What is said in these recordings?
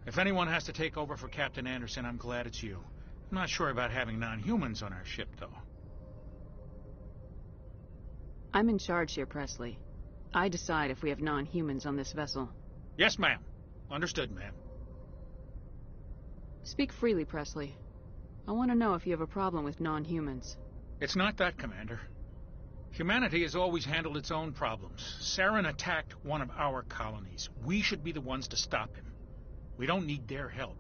If anyone has to take over for Captain Anderson, I'm glad it's you. I'm not sure about having non-humans on our ship, though. I'm in charge here, Presley. I decide if we have non-humans on this vessel. Yes, ma'am. Understood, ma'am. Speak freely, Presley. I want to know if you have a problem with non-humans. It's not that, Commander. Humanity has always handled its own problems. Saren attacked one of our colonies. We should be the ones to stop him. We don't need their help.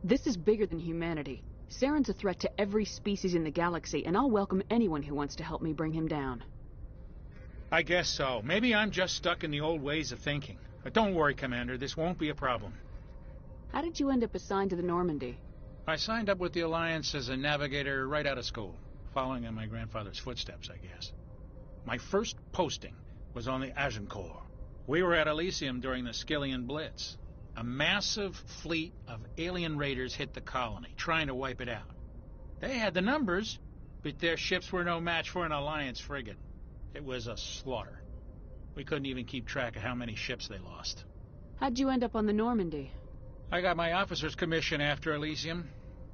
This is bigger than humanity. Saren's a threat to every species in the galaxy, and I'll welcome anyone who wants to help me bring him down. I guess so. Maybe I'm just stuck in the old ways of thinking. But don't worry, Commander. This won't be a problem. How did you end up assigned to the Normandy? I signed up with the Alliance as a navigator right out of school, following in my grandfather's footsteps, I guess. My first posting was on the Agincourt. We were at Elysium during the Skillian Blitz. A massive fleet of alien raiders hit the colony, trying to wipe it out. They had the numbers, but their ships were no match for an Alliance frigate. It was a slaughter. We couldn't even keep track of how many ships they lost. How'd you end up on the Normandy? I got my officer's commission after Elysium.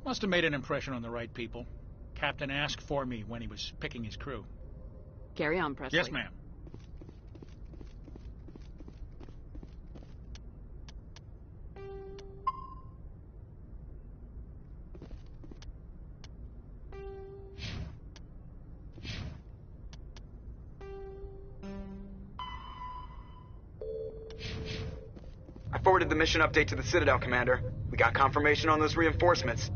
Must have made an impression on the right people. Captain asked for me when he was picking his crew. Carry on, Presley. Yes, ma'am. I forwarded the mission update to the Citadel, Commander. We got confirmation on those reinforcements.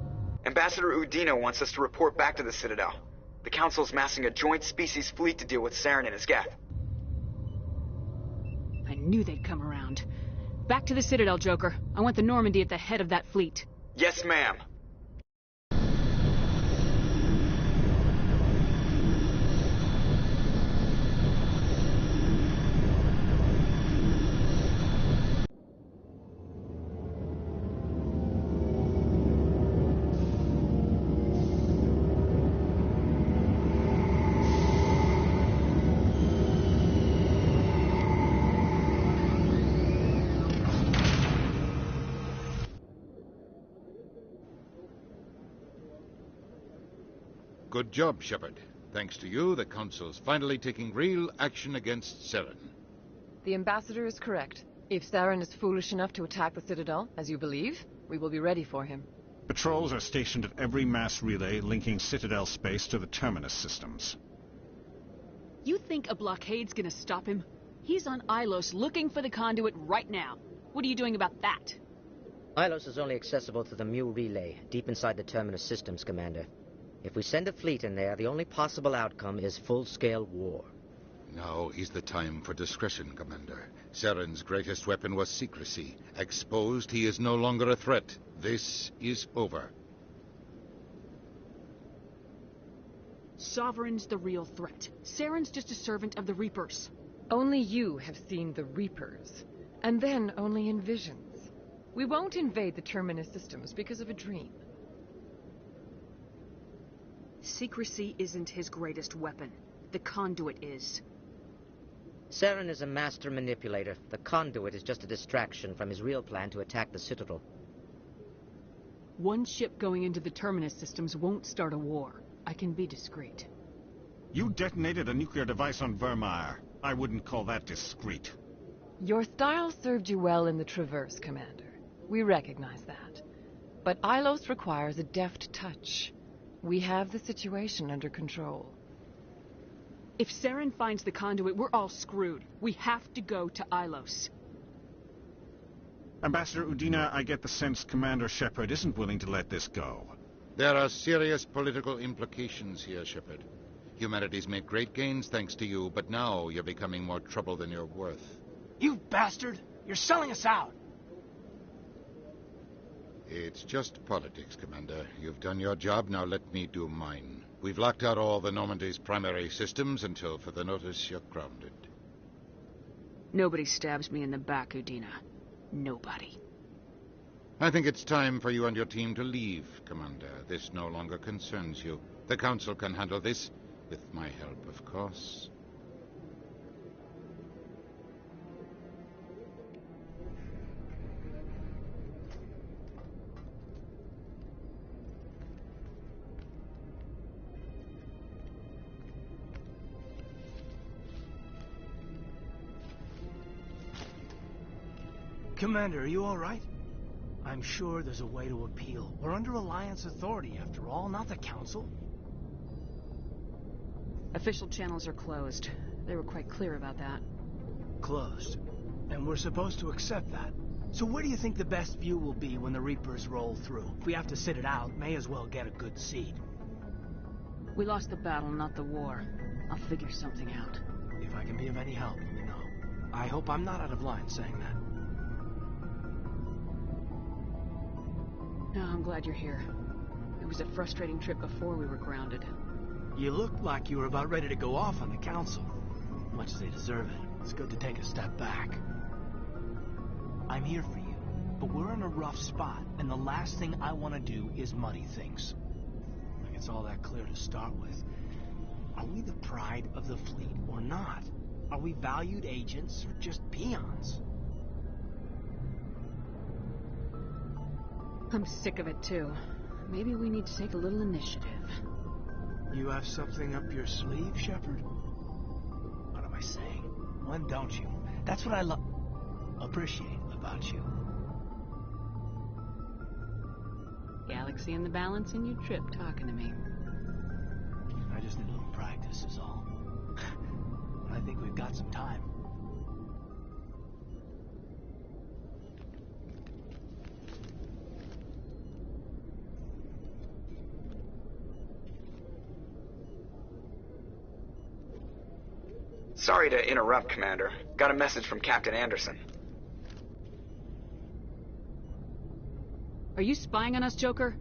Ambassador Udina wants us to report back to the Citadel. The Council's massing a joint species fleet to deal with Saren and his Geth. I knew they'd come around. Back to the Citadel, Joker. I want the Normandy at the head of that fleet. Yes, ma'am. Good job, Shepard. Thanks to you, the Council's finally taking real action against Saren. The Ambassador is correct. If Saren is foolish enough to attack the Citadel, as you believe, we will be ready for him. Patrols are stationed at every mass relay linking Citadel space to the Terminus systems. You think a blockade's gonna stop him? He's on Ilos looking for the conduit right now. What are you doing about that? Ilos is only accessible to the Mu relay, deep inside the Terminus systems, Commander. If we send a fleet in there, the only possible outcome is full-scale war. Now is the time for discretion, Commander. Saren's greatest weapon was secrecy. Exposed, he is no longer a threat. This is over. Sovereign's the real threat. Saren's just a servant of the Reapers. Only you have seen the Reapers, and then only in visions. We won't invade the Terminus systems because of a dream. Secrecy isn't his greatest weapon. The conduit is. Saren is a master manipulator. The conduit is just a distraction from his real plan to attack the Citadel. One ship going into the Terminus systems won't start a war. I can be discreet. You detonated a nuclear device on Vermeer. I wouldn't call that discreet. Your style served you well in the Traverse, Commander. We recognize that. But Ilos requires a deft touch. We have the situation under control. If Saren finds the conduit, we're all screwed. We have to go to Ilos. Ambassador Udina, I get the sense Commander Shepard isn't willing to let this go. There are serious political implications here, Shepard. Humanity's made great gains thanks to you, but now you're becoming more trouble than you're worth. You bastard! You're selling us out! It's just politics, Commander. You've done your job, now let me do mine. We've locked out all the Normandy's primary systems until further notice you're grounded. Nobody stabs me in the back, Udina. Nobody. I think it's time for you and your team to leave, Commander. This no longer concerns you. The Council can handle this, with my help, of course. Commander, are you all right? I'm sure there's a way to appeal. We're under Alliance authority, after all, not the Council. Official channels are closed. They were quite clear about that. Closed. And we're supposed to accept that. So where do you think the best view will be when the Reapers roll through? If we have to sit it out, may as well get a good seat. We lost the battle, not the war. I'll figure something out. If I can be of any help, let me know. I hope I'm not out of line saying that. No, I'm glad you're here. It was a frustrating trip before we were grounded. You looked like you were about ready to go off on the Council. Much as they deserve it, it's good to take a step back. I'm here for you, but we're in a rough spot, and the last thing I want to do is muddy things. Like it's all that clear to start with. Are we the pride of the fleet or not? Are we valued agents or just peons? I'm sick of it, too. Maybe we need to take a little initiative. You have something up your sleeve, Shepard? What am I saying? When don't you? That's what I appreciate about you. Galaxy and the balance in your trip talking to me. I just need a little practice is all. I think we've got some time. Sorry to interrupt, Commander. Got a message from Captain Anderson. Are you spying on us, Joker?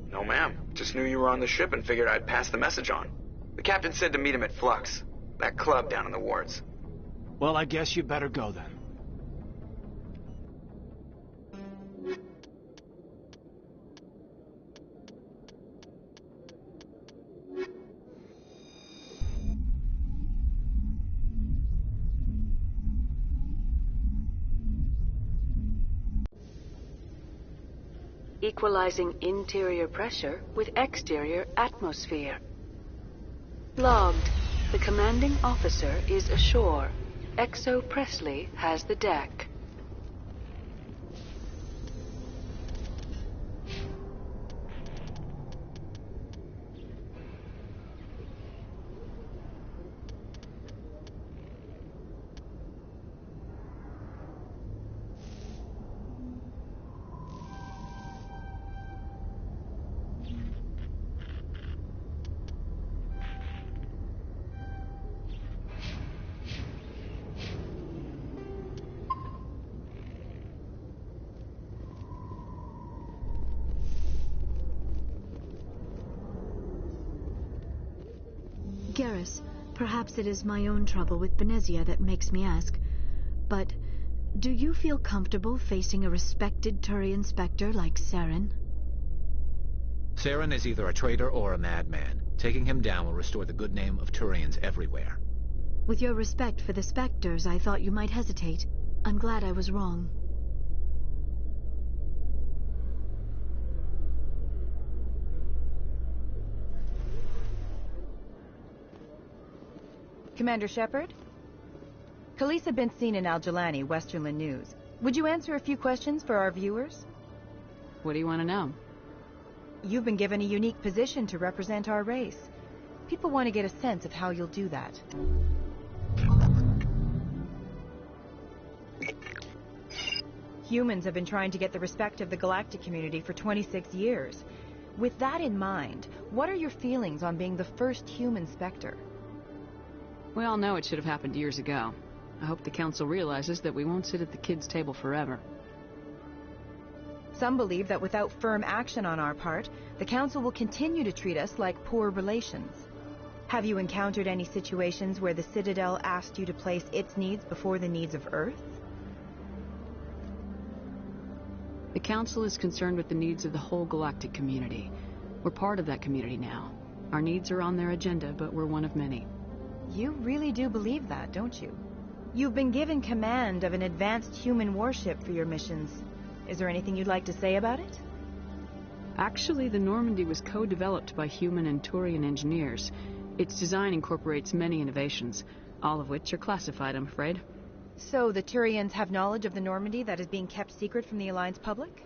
No, ma'am. Just knew you were on the ship and figured I'd pass the message on. The captain said to meet him at Flux, that club down in the wards. Well, I guess you better go then. Equalizing interior pressure with exterior atmosphere. Logged. The commanding officer is ashore. Exo Presley has the deck. Garrus, perhaps it is my own trouble with Benezia that makes me ask, but do you feel comfortable facing a respected Turian Spectre like Saren? Saren is either a traitor or a madman. Taking him down will restore the good name of Turians everywhere. With your respect for the Spectres, I thought you might hesitate. I'm glad I was wrong. Commander Shepard? Khaleesa been seen in Al-Jalani, Westerland News. Would you answer a few questions for our viewers? What do you want to know? You've been given a unique position to represent our race. People want to get a sense of how you'll do that. Humans have been trying to get the respect of the galactic community for 26 years. With that in mind, what are your feelings on being the first human Spectre? We all know it should have happened years ago. I hope the Council realizes that we won't sit at the kids' table forever. Some believe that without firm action on our part, the Council will continue to treat us like poor relations. Have you encountered any situations where the Citadel asked you to place its needs before the needs of Earth? The Council is concerned with the needs of the whole galactic community. We're part of that community now. Our needs are on their agenda, but we're one of many. You really do believe that, don't you? You've been given command of an advanced human warship for your missions. Is there anything you'd like to say about it? Actually, the Normandy was co-developed by human and Turian engineers. Its design incorporates many innovations, all of which are classified, I'm afraid. So the Turians have knowledge of the Normandy that is being kept secret from the Alliance public?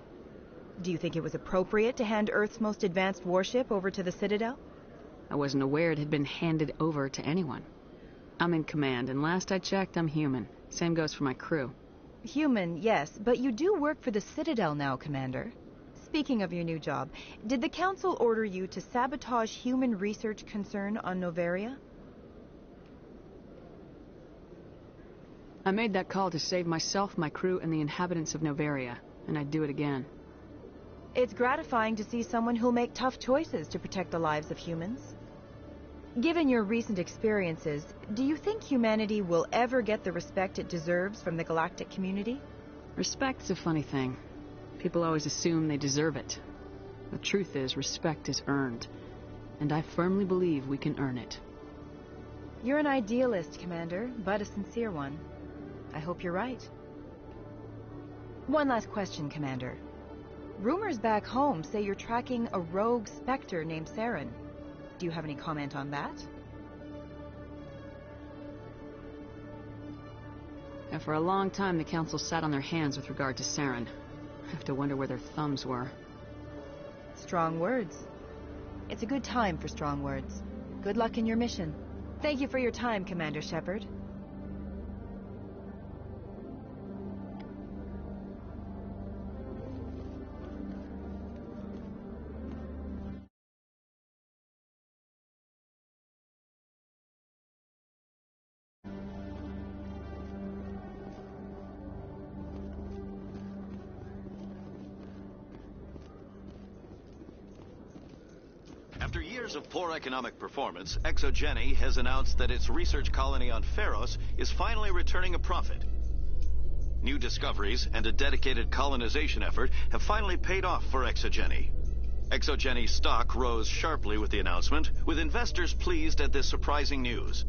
Do you think it was appropriate to hand Earth's most advanced warship over to the Citadel? I wasn't aware it had been handed over to anyone. I'm in command, and last I checked, I'm human. Same goes for my crew. Human, yes, but you do work for the Citadel now, Commander. Speaking of your new job, did the Council order you to sabotage human research concern on Noveria? I made that call to save myself, my crew, and the inhabitants of Noveria, and I'd do it again. It's gratifying to see someone who'll make tough choices to protect the lives of humans. Given your recent experiences, do you think humanity will ever get the respect it deserves from the galactic community? Respect's a funny thing. People always assume they deserve it. The truth is, respect is earned, and I firmly believe we can earn it. You're an idealist, Commander, but a sincere one. I hope you're right. One last question, Commander. Rumors back home say you're tracking a rogue Spectre named Saren. Do you have any comment on that? And for a long time, the Council sat on their hands with regard to Saren. I have to wonder where their thumbs were. Strong words. It's a good time for strong words. Good luck in your mission. Thank you for your time, Commander Shepard. After years of poor economic performance, ExoGeni has announced that its research colony on Feros is finally returning a profit. New discoveries and a dedicated colonization effort have finally paid off for ExoGeni. ExoGeni's stock rose sharply with the announcement, with investors pleased at this surprising news.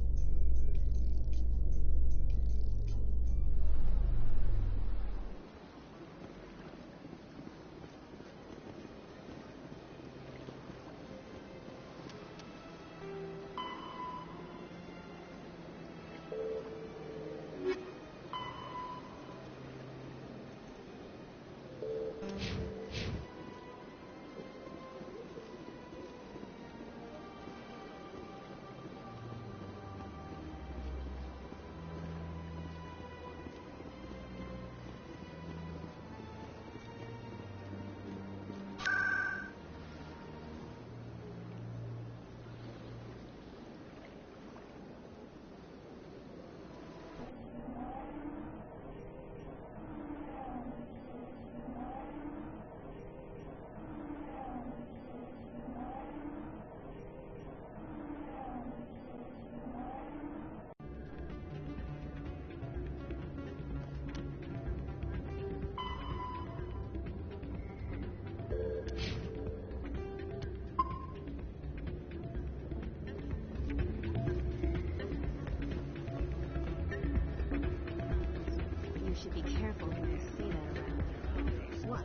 Should be careful when you say that around. What?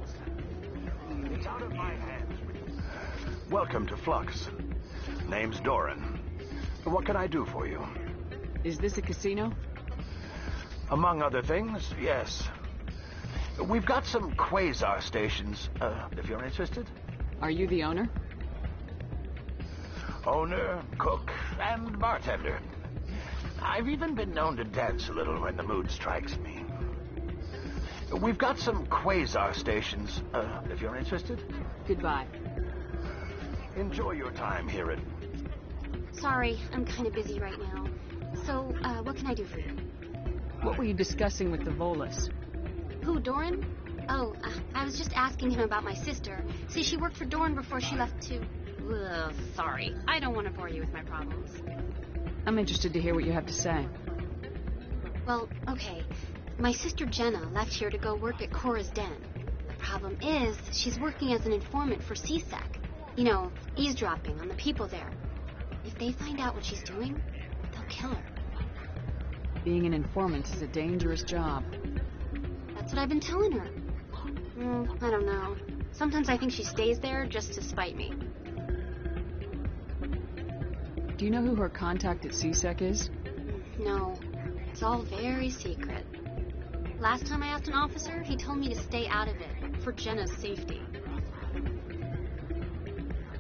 It's out of my hands. Welcome to Flux. Name's Doran. What can I do for you? Is this a casino? Among other things, yes. We've got some quasar stations, if you're interested. Are you the owner? Owner, cook, and bartender. I've even been known to dance a little when the mood strikes me. We've got some quasar stations, if you're interested. Goodbye. Enjoy your time here at... Sorry, I'm kind of busy right now. So, what can I do for you? What were you discussing with the Volus? Who, Doran? Oh, I was just asking him about my sister. See, she worked for Doran before she left to... Ugh, sorry. I don't want to bore you with my problems. I'm interested to hear what you have to say. Well, okay. My sister Jenna left here to go work at Cora's Den. The problem is, she's working as an informant for CSEC. You know, eavesdropping on the people there. If they find out what she's doing, they'll kill her. Being an informant is a dangerous job. That's what I've been telling her. I don't know. Sometimes I think she stays there just to spite me. Do you know who her contact at CSEC is? No. It's all very secret. Last time I asked an officer, he told me to stay out of it, for Jenna's safety.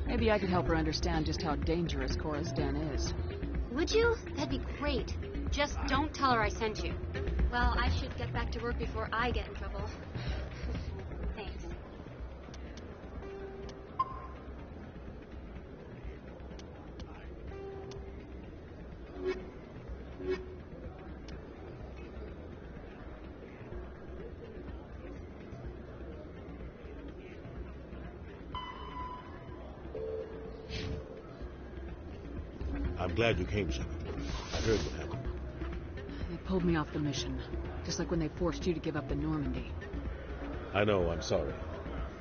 Maybe I could help her understand just how dangerous Cora's Den is. Would you? That'd be great. Just don't tell her I sent you. Well, I should get back to work before I get in trouble. Thanks. I'm glad you came, Shepard. I heard what happened. They pulled me off the mission, just like when they forced you to give up the Normandy. I know, I'm sorry.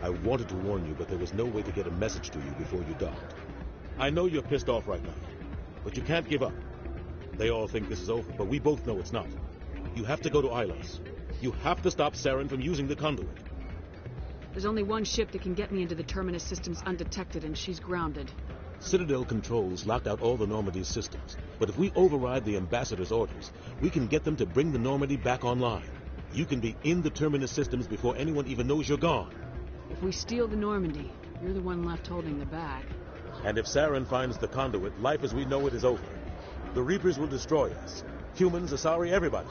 I wanted to warn you, but there was no way to get a message to you before you docked. I know you're pissed off right now, but you can't give up. They all think this is over, but we both know it's not. You have to go to Ilos. You have to stop Saren from using the conduit. There's only one ship that can get me into the Terminus systems undetected, and she's grounded. Citadel controls locked out all the Normandy's systems, but if we override the Ambassador's orders, we can get them to bring the Normandy back online. You can be in the Terminus systems before anyone even knows you're gone. If we steal the Normandy, you're the one left holding the bag. And if Saren finds the conduit, life as we know it is over. The Reapers will destroy us. Humans, Asari, everybody.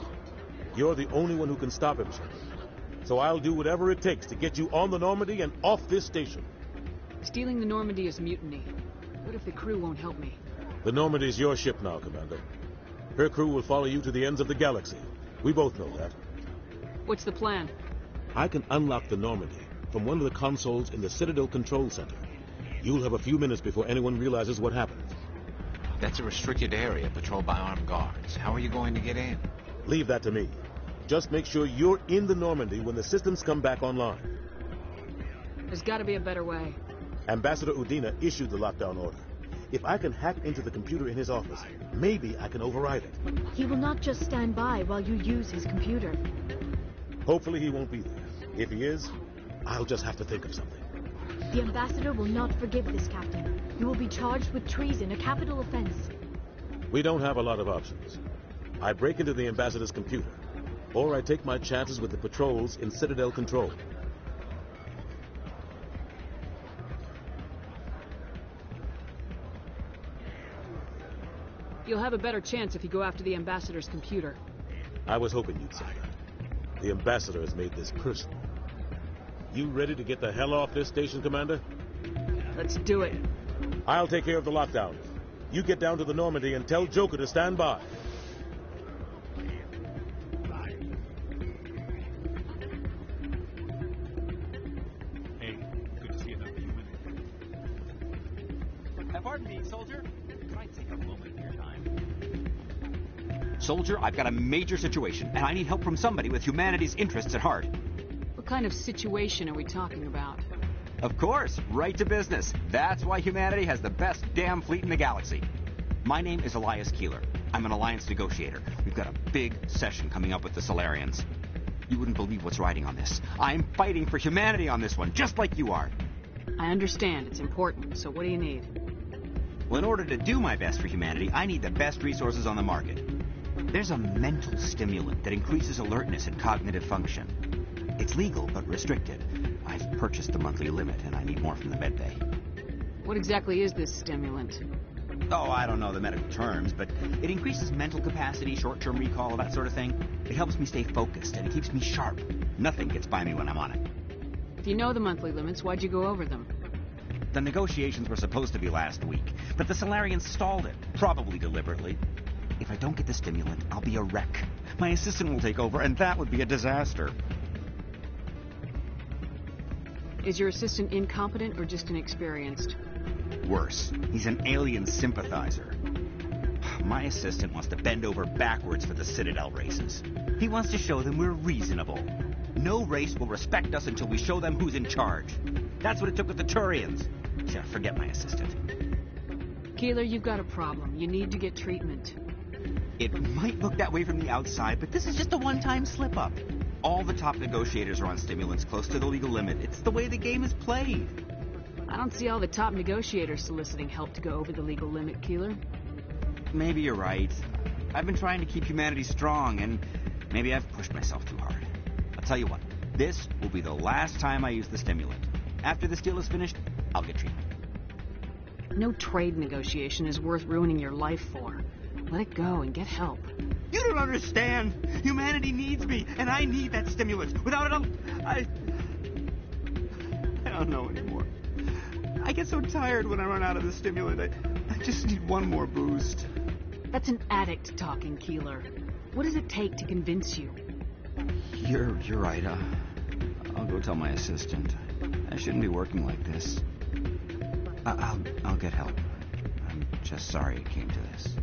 You're the only one who can stop him, Shepard. So I'll do whatever it takes to get you on the Normandy and off this station. Stealing the Normandy is mutiny. What if the crew won't help me? The Normandy's your ship now, Commander. Her crew will follow you to the ends of the galaxy. We both know that. What's the plan? I can unlock the Normandy from one of the consoles in the Citadel Control Center. You'll have a few minutes before anyone realizes what happened. That's a restricted area patrolled by armed guards. How are you going to get in? Leave that to me. Just make sure you're in the Normandy when the systems come back online. There's got to be a better way. Ambassador Udina issued the lockdown order. If I can hack into the computer in his office, maybe I can override it. He will not just stand by while you use his computer. Hopefully he won't be there. If he is, I'll just have to think of something. The Ambassador will not forgive this, Captain. You will be charged with treason, a capital offense. We don't have a lot of options. I break into the Ambassador's computer, or I take my chances with the patrols in Citadel Control. You'll have a better chance if you go after the Ambassador's computer. I was hoping you'd say that. The Ambassador has made this personal. You ready to get the hell off this station, Commander? Let's do it. I'll take care of the lockdown. You get down to the Normandy and tell Joker to stand by. Hey, good to see you another human. Pardon me, soldier. Can I take a moment of your time? Soldier, I've got a major situation, and I need help from somebody with humanity's interests at heart. What kind of situation are we talking about? Of course, right to business. That's why humanity has the best damn fleet in the galaxy. My name is Elias Keeler. I'm an alliance negotiator. We've got a big session coming up with the Solarians. You wouldn't believe what's riding on this. I'm fighting for humanity on this one, just like you are. I understand. It's important. So what do you need? Well, in order to do my best for humanity, I need the best resources on the market. There's a mental stimulant that increases alertness and cognitive function. It's legal, but restricted. I've purchased the monthly limit, and I need more from the medbay. What exactly is this stimulant? Oh, I don't know the medical terms, but it increases mental capacity, short-term recall, that sort of thing. It helps me stay focused, and it keeps me sharp. Nothing gets by me when I'm on it. If you know the monthly limits, why'd you go over them? The negotiations were supposed to be last week, but the Solarians stalled it, probably deliberately. If I don't get the stimulant, I'll be a wreck. My assistant will take over, and that would be a disaster. Is your assistant incompetent or just inexperienced? Worse, he's an alien sympathizer. My assistant wants to bend over backwards for the Citadel races. He wants to show them we're reasonable. No race will respect us until we show them who's in charge. That's what it took with the Turians. Yeah, forget my assistant. Keeler, you've got a problem. You need to get treatment. It might look that way from the outside, but this is just a one-time slip-up. All the top negotiators are on stimulants close to the legal limit. It's the way the game is played. I don't see all the top negotiators soliciting help to go over the legal limit, Keeler. Maybe you're right. I've been trying to keep humanity strong, and maybe I've pushed myself too hard. I'll tell you what, this will be the last time I use the stimulant. After this deal is finished, I'll get treatment. No trade negotiation is worth ruining your life for. Let it go and get help. You don't understand. Humanity needs me, and I need that stimulant. Without it, I don't know anymore. I get so tired when I run out of the stimulant. I just need one more boost. That's an addict talking, Keeler. What does it take to convince you? You're right. I'll go tell my assistant. I shouldn't be working like this. I'll get help. I'm just sorry it came to this.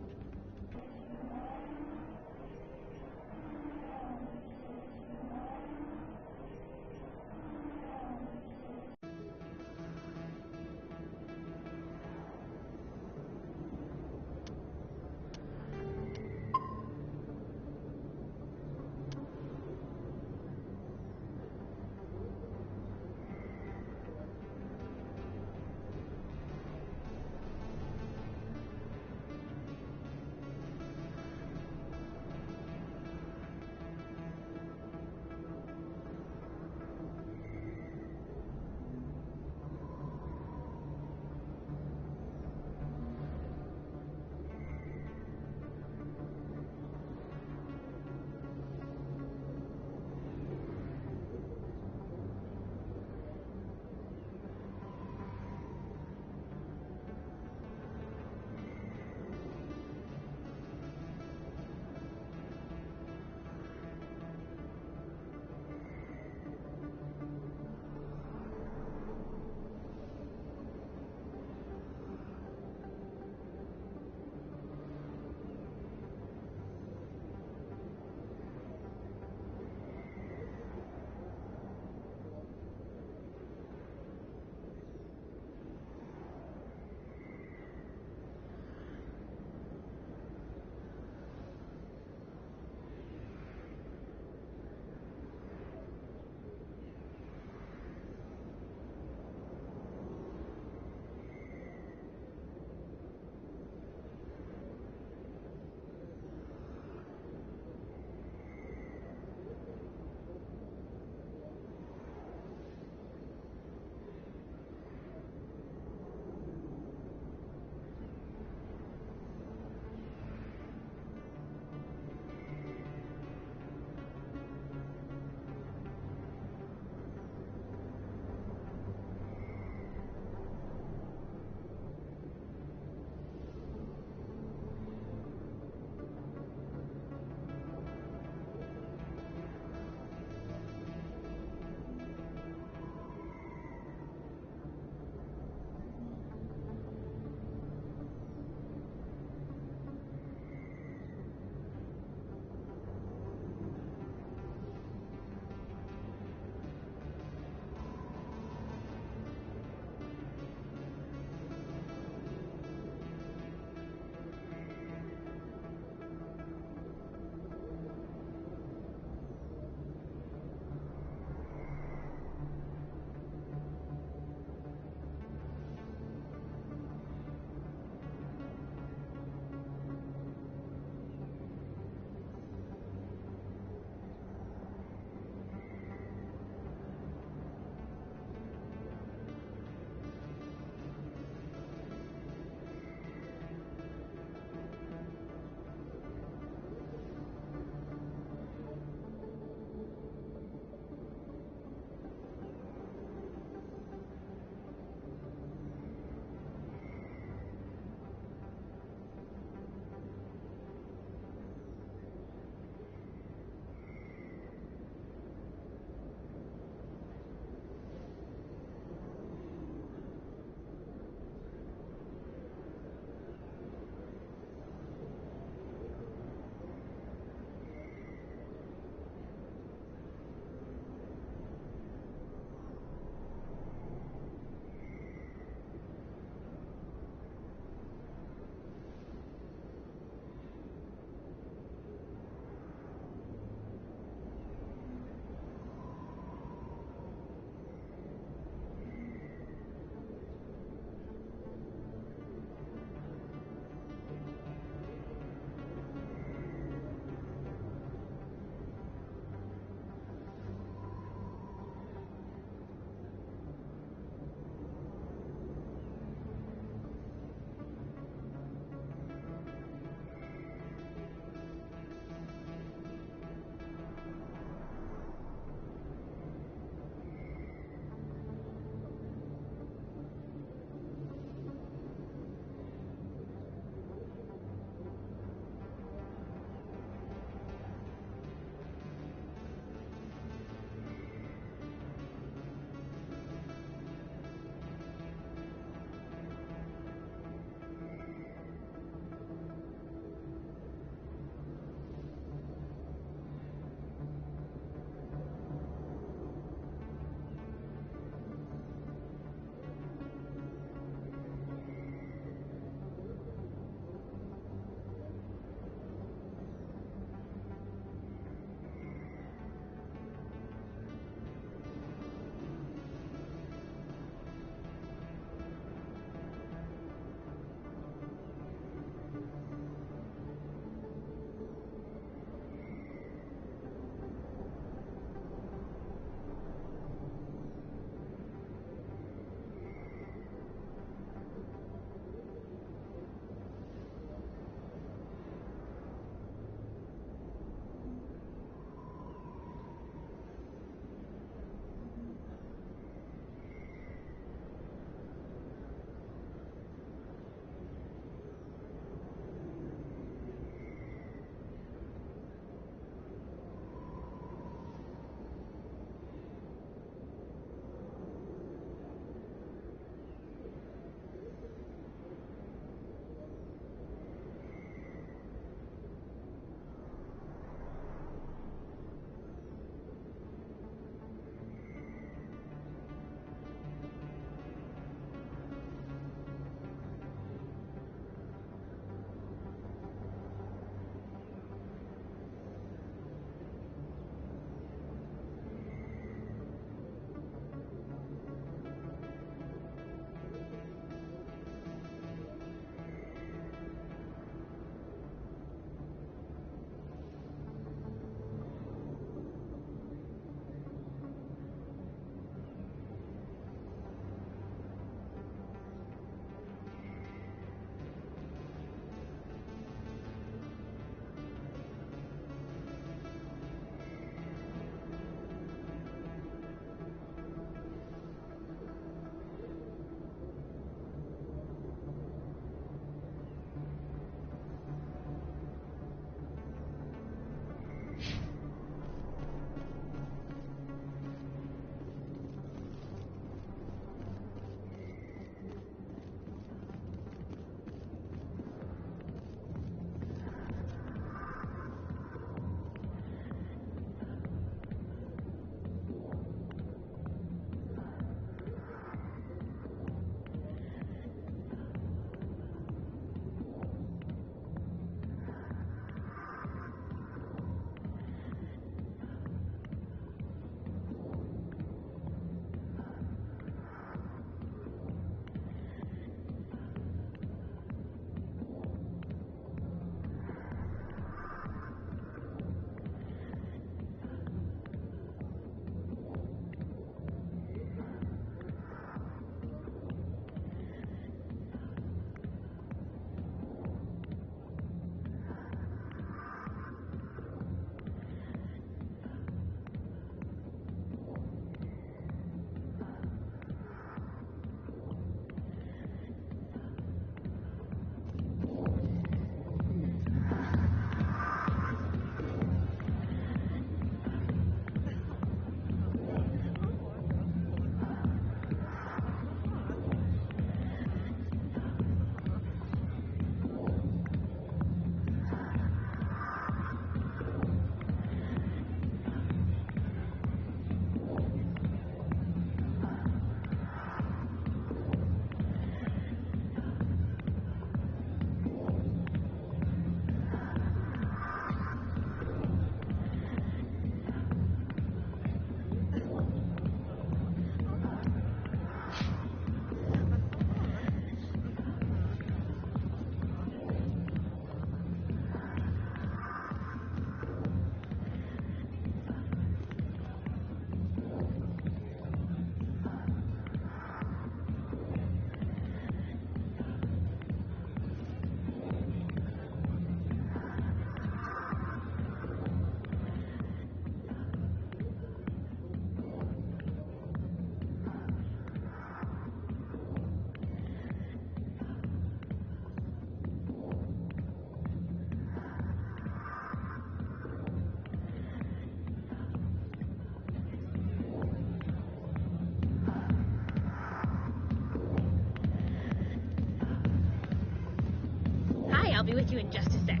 I'll be with you in just a sec.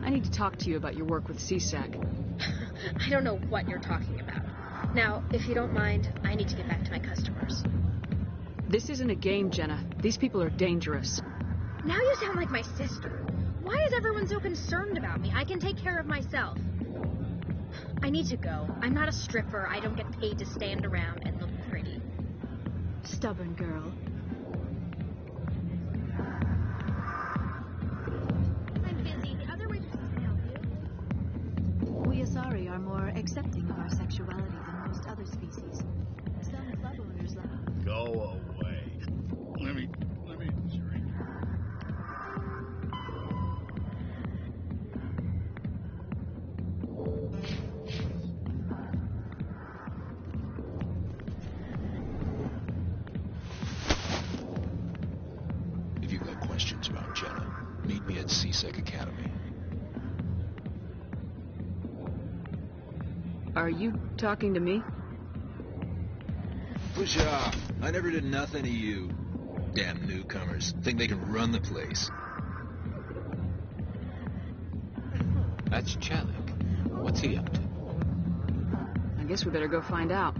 I need to talk to you about your work with CSAC. I don't know what you're talking about. Now, if you don't mind, I need to get back to my customers. This isn't a game, Jenna. These people are dangerous. Now you sound like my sister. Why is everyone so concerned about me? I can take care of myself. I need to go. I'm not a stripper. I don't get paid to stand around and look pretty. Stubborn girl. I'm busy. The other waitresses can help you. We Asari are more accepting of our sexuality than most other species. Some club owners like... Go away. Let me drink. If you've got questions about Jenna, meet me at CSEC Academy. Are you talking to me? Push off. I never did nothing to you. Damn newcomers. Think they can run the place. That's Chalik. What's he up to? I guess we better go find out.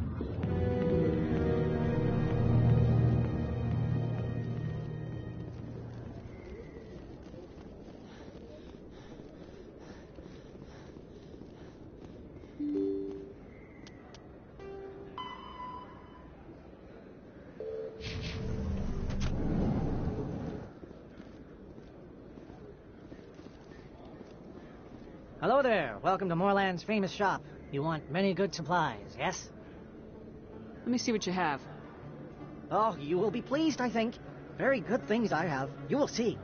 Hello there. Welcome to Moorland's famous shop. You want many good supplies, yes? Let me see what you have. Oh, you will be pleased, I think. Very good things I have. You will see.